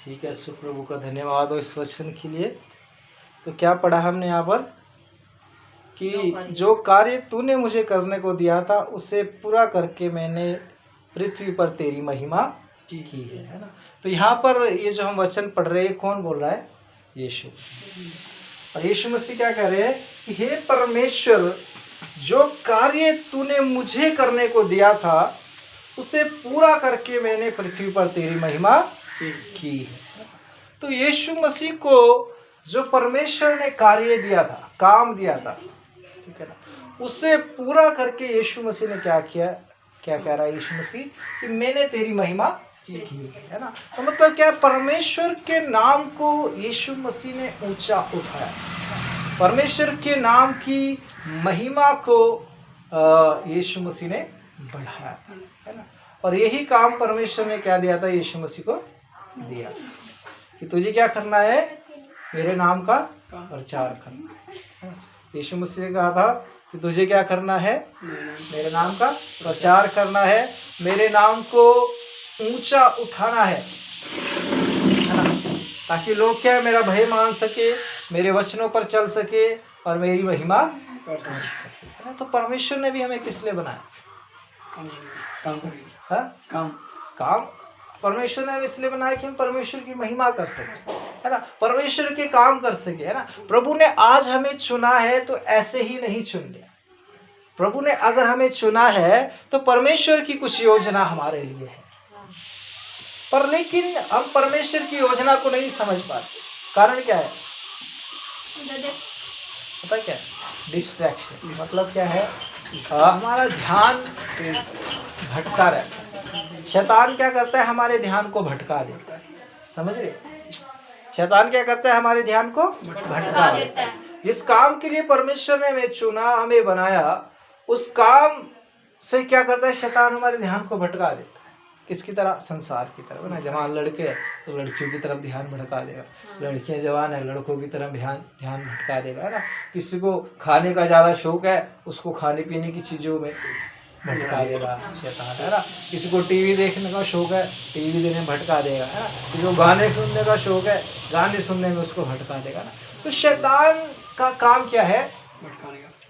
ठीक है, सुप्रभु का धन्यवाद हो इस वचन के लिए। तो क्या पढ़ा हमने यहाँ पर कि जो कार्य तूने मुझे करने को दिया था उसे पूरा करके मैंने पृथ्वी पर तेरी महिमा की है ना। तो यहाँ पर ये जो हम वचन पढ़ रहे हैं, कौन बोल रहा है? यीशु। और यीशु मसीह क्या कह रहे हैं कि हे परमेश्वर, जो कार्य तूने मुझे करने को दिया था उसे पूरा करके मैंने पृथ्वी पर तेरी महिमा की है। तो यीशु मसीह को जो परमेश्वर ने कार्य दिया था, काम दिया था, ठीक है ना, उसे पूरा करके यीशु मसीह ने क्या किया? क्या कह रहा है यीशु मसीह कि मैंने तेरी महिमा की है ना। तो मतलब क्या, परमेश्वर के नाम को यीशु मसीह ने ऊंचा उठाया, परमेश्वर के नाम की महिमा को यीशु मसीह ने बढ़ाया था, है ना। और यही काम परमेश्वर ने क्या दिया था? यीशु मसीह को दिया कि तुझे क्या करना है? मेरे नाम का प्रचार करना है। यीशु मसीह ने कहा था कि तुझे क्या करना है? मेरे नाम का प्रचार करना है, मेरे नाम को ऊंचा उठाना है ना, ताकि लोग क्या, मेरा भय मान सके, मेरे वचनों पर चल सके और मेरी महिमा कर सके, है ना। तो परमेश्वर ने भी हमें किस लिए बनाया? काम परमेश्वर ने हमें इसलिए बनाया कि हम परमेश्वर की महिमा कर सके, है ना, परमेश्वर के काम कर सके, है ना। प्रभु ने आज हमें चुना है तो ऐसे ही नहीं चुन लिया। प्रभु ने अगर हमें चुना है तो परमेश्वर की कुछ योजना हमारे लिए है, पर लेकिन हम परमेश्वर की योजना को नहीं समझ पाते। कारण क्या है? पता क्या है? डिस्ट्रैक्शन। मतलब क्या है? हमारा ध्यान भटका रहता है। शैतान क्या करता है? हमारे ध्यान को भटका देता है। समझ रहे? शैतान क्या करता है? हमारे ध्यान को भटका देता है। जिस काम के लिए परमेश्वर ने हमें चुना, हमें बनाया, उस काम से क्या करता है? शैतान हमारे ध्यान को भटका देता है। किसकी तरह? संसार की तरफ ना। जवान लड़के हैं तो लड़कियों की तरफ ध्यान भटका देगा, लड़कियां जवान है लड़कों की तरफ ध्यान भटका देगा, है ना। किसी को खाने का ज़्यादा शौक है, उसको खाने पीने की चीज़ों में भटका देगा शैतान, है ना। किसी को टीवी देखने का शौक है, टीवी देखने में भटका देगा, है ना। किसी को गाने सुनने का शौक है, गाने सुनने में उसको भटका देगा ना। तो शैतान का काम क्या है?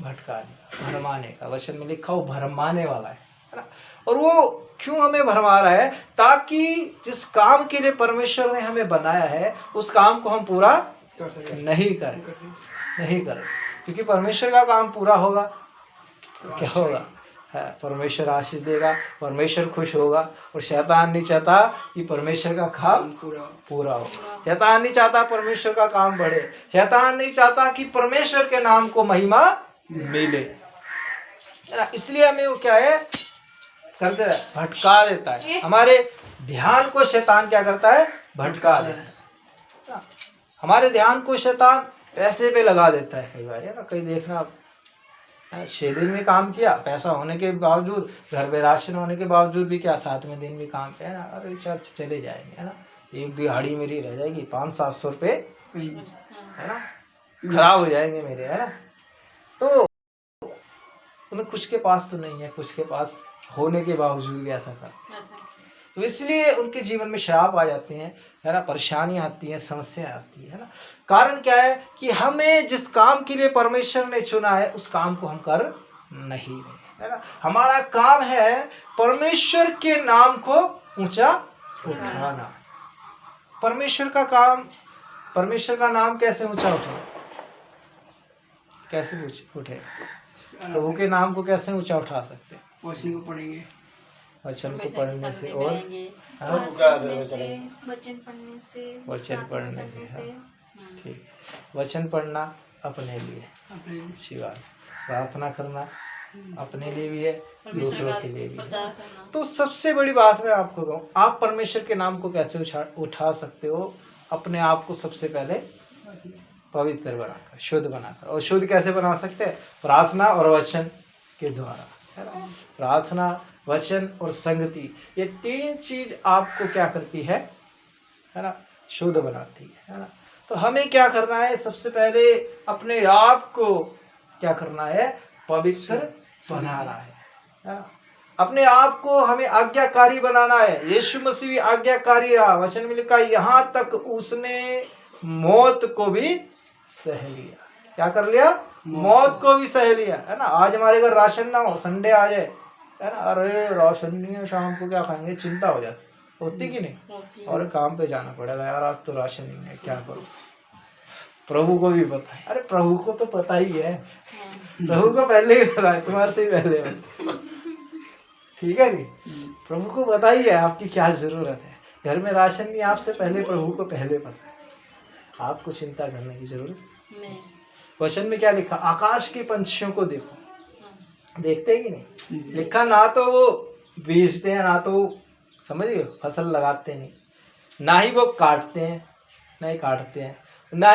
भटकाने, भरमाने का। वचन में लिखा हो भरमाने वाला है ना। और वो क्यों हमें भरमा रहा है? ताकि जिस काम के लिए परमेश्वर ने हमें बनाया है उस काम को हम पूरा नहीं करें, क्योंकि परमेश्वर का काम पूरा होगा तो क्या होगा? परमेश्वर आशीष देगा, परमेश्वर खुश होगा। और शैतान नहीं चाहता कि परमेश्वर का काम पूरा हो। शैतान नहीं चाहता परमेश्वर का काम बढ़े। शैतान नहीं चाहता कि परमेश्वर के नाम को महिमा मिले। इसलिए हमें वो क्या है करते है? भटका देता है। हमारे ध्यान को शैतान क्या करता है? भटका देता है। हमारे ध्यान को शैतान पैसे पे लगा देता है कई बार, है ना। कई देखना 6 दिन में काम किया, पैसा होने के बावजूद, घर में राशन होने के बावजूद भी क्या 7वें दिन भी काम किया, है ना। अरे चर्च चले जाएंगे, है ना, एक दिहाड़ी मेरी रह जाएगी, 500-700 रुपये, है ना, खराब हो जाएंगे मेरे, है ना। तो कुछ के पास तो नहीं है, कुछ के पास होने के बावजूद भी ऐसा करते हैं। तो इसलिए उनके जीवन में श्राप आ जाते हैं, है ना, परेशानी आती है, समस्या आती है ना। कारण क्या है कि हमें जिस काम के लिए परमेश्वर ने चुना है उस काम को हम कर नहीं रहे, है ना। हमारा काम है परमेश्वर के नाम को ऊंचा उठाना। परमेश्वर का काम, परमेश्वर का नाम कैसे ऊंचा उठे? कैसे उठे? प्रभु के नाम को कैसे ऊंचा उठा सकते? वचन को पढ़ेंगे, वचन को पढ़ने से और वचन पढ़ने से, हाँ ठीक। वचन पढ़ना अपने लिए अच्छी बात, प्रार्थना करना अपने लिए भी है, दूसरों के लिए भी है। तो सबसे बड़ी बात मैं आपको कहूँ, आप परमेश्वर के नाम को कैसे उठा सकते हो? अपने आप को सबसे पहले पवित्र बनाकर, शुद्ध बनाकर। और शुद्ध कैसे बना सकते हैं? प्रार्थना और वचन के द्वारा, है ना। प्रार्थना, वचन और संगति, ये 3 चीज आपको क्या करती है ना, शुद्ध बनाती है ना। तो हमें क्या करना है? सबसे पहले अपने आप को क्या करना है? पवित्र बनाना है ना। अपने आप को हमें आज्ञाकारी बनाना है। यीशु मसीह भी आज्ञाकारी रहा। वचन में लिखा यहाँ तक उसने मौत को भी सह लिया। क्या कर लिया? मौत को भी सह लिया, है ना। आज हमारे घर राशन ना हो, संडे आ जाए, है ना, अरे राशन नहीं है, शाम को क्या खाएंगे, चिंता हो जाती, होती कि नहीं? और काम पे जाना पड़ेगा, यार आज तो राशन नहीं है, क्या करूं। प्रभु को भी पता है, अरे प्रभु को तो पता ही है, प्रभु को पहले ही पता है, तुम्हारे से ही पहले है, ठीक है नहीं? प्रभु को पता ही है आपकी क्या जरूरत है। घर में राशन नहीं, आपसे पहले प्रभु को पहले पता है, आपको चिंता करने की जरूरत नहीं। वचन में क्या लिखा? आकाश के पंछियों को देखो, देखते हैं कि नहीं? लिखा ना तो वो बेचते हैं, ना तो वो समझिए फसल लगाते नहीं, ना ही वो काटते हैं, नहीं काटते हैं,